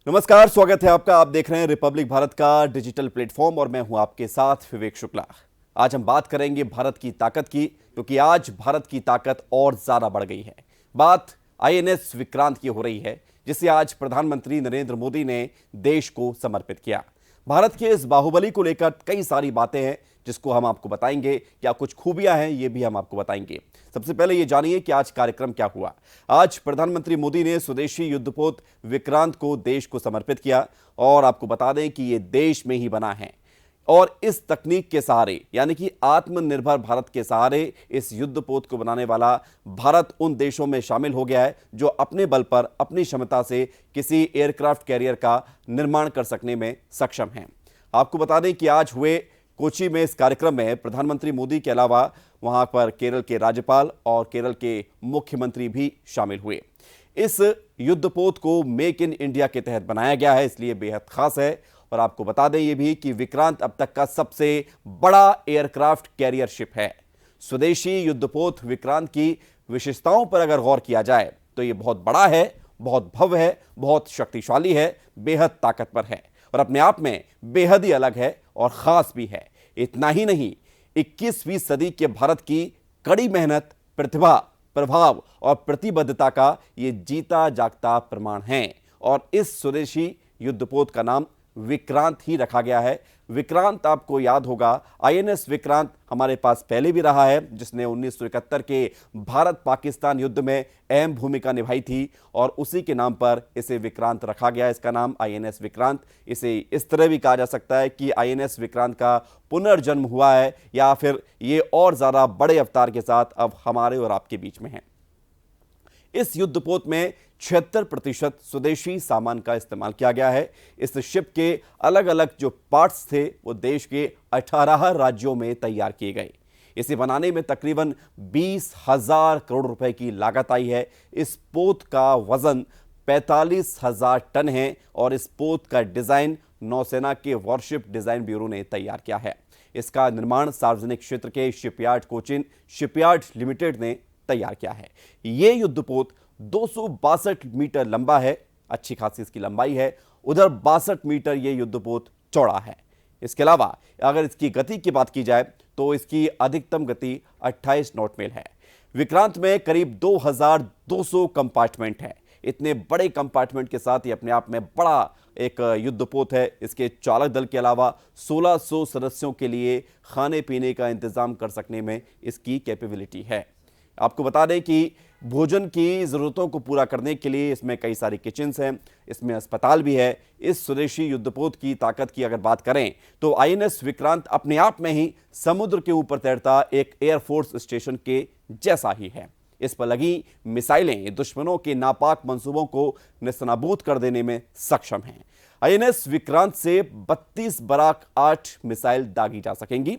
नमस्कार, स्वागत है आपका। आप देख रहे हैं रिपब्लिक भारत का डिजिटल प्लेटफॉर्म और मैं हूं आपके साथ विवेक शुक्ला। आज हम बात करेंगे भारत की ताकत की, क्योंकि आज भारत की ताकत और ज्यादा बढ़ गई है। बात आईएनएस विक्रांत की हो रही है, जिसे आज प्रधानमंत्री नरेंद्र मोदी ने देश को समर्पित किया। भारत के इस बाहुबली को लेकर कई सारी बातें हैं, जिसको हम आपको बताएंगे। क्या कुछ खूबियां हैं, ये भी हम आपको बताएंगे। सबसे पहले ये जानिए कि आज कार्यक्रम क्या हुआ। आज प्रधानमंत्री मोदी ने स्वदेशी युद्धपोत विक्रांत को देश को समर्पित किया और आपको बता दें कि ये देश में ही बना है और इस तकनीक के सहारे, यानी कि आत्मनिर्भर भारत के सहारे, इस युद्धपोत को बनाने वाला भारत उन देशों में शामिल हो गया है जो अपने बल पर, अपनी क्षमता से किसी एयरक्राफ्ट कैरियर का निर्माण कर सकने में सक्षम हैं। आपको बता दें कि आज हुए कोची में इस कार्यक्रम में प्रधानमंत्री मोदी के अलावा वहां पर केरल के राज्यपाल और केरल के मुख्यमंत्री भी शामिल हुए। इस युद्धपोत को मेक इन इंडिया के तहत बनाया गया है, इसलिए बेहद खास है। और आपको बता दें ये भी कि विक्रांत अब तक का सबसे बड़ा एयरक्राफ्ट कैरियर शिप है। स्वदेशी युद्धपोत विक्रांत की विशेषताओं पर अगर गौर किया जाए तो ये बहुत बड़ा है, बहुत भव्य है, बहुत शक्तिशाली है, बेहद ताकतवर है और अपने आप में बेहद ही अलग है और खास भी है। इतना ही नहीं, 21वीं सदी के भारत की कड़ी मेहनत, प्रतिभा, प्रभाव और प्रतिबद्धता का ये जीता जागता प्रमाण है और इस स्वदेशी युद्धपोत का नाम विक्रांत ही रखा गया है। विक्रांत आपको याद होगा, आईएनएस विक्रांत हमारे पास पहले भी रहा है, जिसने 1971 के भारत पाकिस्तान युद्ध में अहम भूमिका निभाई थी और उसी के नाम पर इसे विक्रांत रखा गया है। इसका नाम आईएनएस विक्रांत। इसे इस तरह भी कहा जा सकता है कि आईएनएस विक्रांत का पुनर्जन्म हुआ है या फिर ये और ज्यादा बड़े अवतार के साथ अब हमारे और आपके बीच में है। इस युद्धपोत में 76% स्वदेशी सामान का इस्तेमाल किया गया है। इस शिप के अलग अलग जो पार्ट्स थे वो देश के 18 राज्यों में तैयार किए गए। इसे बनाने में तकरीबन 20,000 करोड़ रुपए की लागत आई है। इस पोत का वजन 45,000 टन है और इस पोत का डिजाइन नौसेना के वॉरशिप डिजाइन ब्यूरो ने तैयार किया है। इसका निर्माण सार्वजनिक क्षेत्र के शिपयार्ड कोचिन शिपयार्ड लिमिटेड ने तैयार किया है। यह युद्धपोत 262 मीटर लंबा है, अच्छी खासी इसकी लंबाई है। उधर 62 मीटर यह युद्धपोत चौड़ा है। इसके अलावा अगर इसकी गति की बात की जाए तो इसकी अधिकतम गति 28 नॉट मील है। विक्रांत में करीब 2200 कंपार्टमेंट है। इतने बड़े कंपार्टमेंट के साथ ये अपने आप में बड़ा एक युद्धपोत है। इसके चालक दल के अलावा 1600 सदस्यों के लिए खाने पीने का इंतजाम कर सकने में इसकी कैपेबिलिटी है। आपको बता दें कि भोजन की ज़रूरतों को पूरा करने के लिए इसमें कई सारी किचन्स हैं, इसमें अस्पताल भी है। इस स्वदेशी युद्धपोत की ताकत की अगर बात करें तो आईएनएस विक्रांत अपने आप में ही समुद्र के ऊपर तैरता एक एयरफोर्स स्टेशन के जैसा ही है। इस पर लगी मिसाइलें दुश्मनों के नापाक मंसूबों को नेस्तनाबूद कर देने में सक्षम हैं। आईएनएस विक्रांत से 32 बराक 8 मिसाइल दागी जा सकेंगी।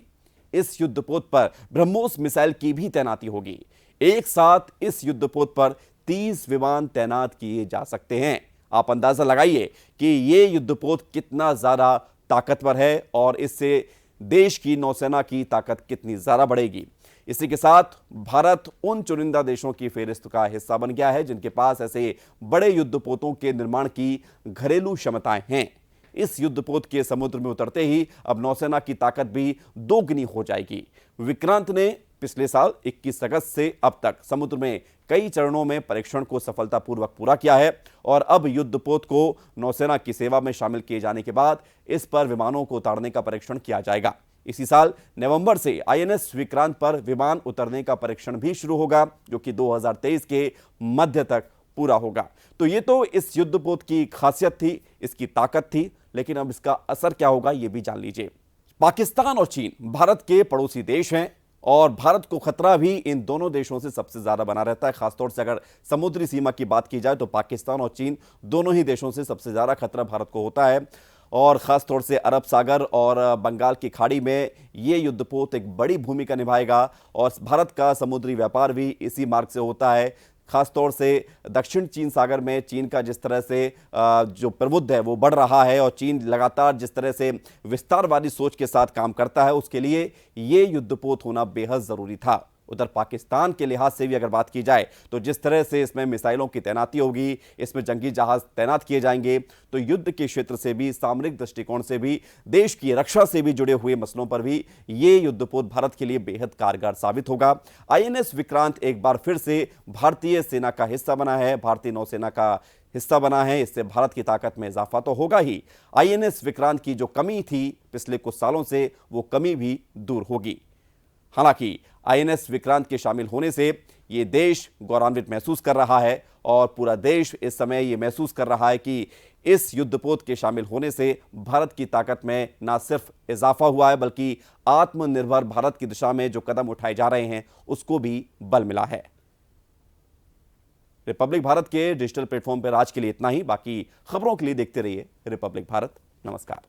इस युद्धपोत पर ब्रह्मोस मिसाइल की भी तैनाती होगी। एक साथ इस युद्धपोत पर 30 विमान तैनात किए जा सकते हैं। आप अंदाजा लगाइए कि यह युद्धपोत कितना ज्यादा ताकतवर है और इससे देश की नौसेना की ताकत कितनी ज्यादा बढ़ेगी। इसी के साथ भारत उन चुनिंदा देशों की फेहरिस्त का हिस्सा बन गया है जिनके पास ऐसे बड़े युद्धपोतों के निर्माण की घरेलू क्षमताएं हैं। इस युद्धपोत के समुद्र में उतरते ही अब नौसेना की ताकत भी दोगुनी हो जाएगी। विक्रांत ने पिछले साल 21 अगस्त से अब तक समुद्र में कई चरणों में परीक्षण को सफलतापूर्वक पूरा किया है और अब युद्धपोत को नौसेना की सेवा में शामिल किए जाने के बाद इस पर विमानों को उतारने का परीक्षण किया जाएगा। इसी साल नवंबर से आईएनएस विक्रांत पर विमान उतरने का परीक्षण भी शुरू होगा, जो कि 2023 के मध्य तक पूरा होगा। तो ये तो इस युद्धपोत की खासियत थी, इसकी ताकत थी, लेकिन अब इसका असर क्या होगा ये भी जान लीजिए। पाकिस्तान और चीन भारत के पड़ोसी देश हैं और भारत को खतरा भी इन दोनों देशों से सबसे ज्यादा बना रहता है। खासतौर से अगर समुद्री सीमा की बात की जाए तो पाकिस्तान और चीन दोनों ही देशों से सबसे ज्यादा खतरा भारत को होता है और खासतौर से अरब सागर और बंगाल की खाड़ी में ये युद्धपोत एक बड़ी भूमिका निभाएगा और भारत का समुद्री व्यापार भी इसी मार्ग से होता है। खासतौर से दक्षिण चीन सागर में चीन का जिस तरह से जो प्रभुत्व है वो बढ़ रहा है और चीन लगातार जिस तरह से विस्तारवादी सोच के साथ काम करता है, उसके लिए ये युद्धपोत होना बेहद ज़रूरी था। उधर पाकिस्तान के लिहाज से भी अगर बात की जाए तो जिस तरह से इसमें मिसाइलों की तैनाती होगी, इसमें जंगी जहाज तैनात किए जाएंगे, तो युद्ध के क्षेत्र से भी, सामरिक दृष्टिकोण से भी, देश की रक्षा से भी जुड़े हुए मसलों पर भी ये युद्धपोत भारत के लिए बेहद कारगर साबित होगा। आईएनएस विक्रांत एक बार फिर से भारतीय सेना का हिस्सा बना है, भारतीय नौसेना का हिस्सा बना है। इससे भारत की ताकत में इजाफा तो होगा ही, आईएनएस विक्रांत की जो कमी थी पिछले कुछ सालों से, वो कमी भी दूर होगी। हालांकि आईएनएस विक्रांत के शामिल होने से ये देश गौरवान्वित महसूस कर रहा है और पूरा देश इस समय ये महसूस कर रहा है कि इस युद्धपोत के शामिल होने से भारत की ताकत में ना सिर्फ इजाफा हुआ है, बल्कि आत्मनिर्भर भारत की दिशा में जो कदम उठाए जा रहे हैं उसको भी बल मिला है। रिपब्लिक भारत के डिजिटल प्लेटफॉर्म पर आज के लिए इतना ही। बाकी खबरों के लिए देखते रहिए रिपब्लिक भारत। नमस्कार।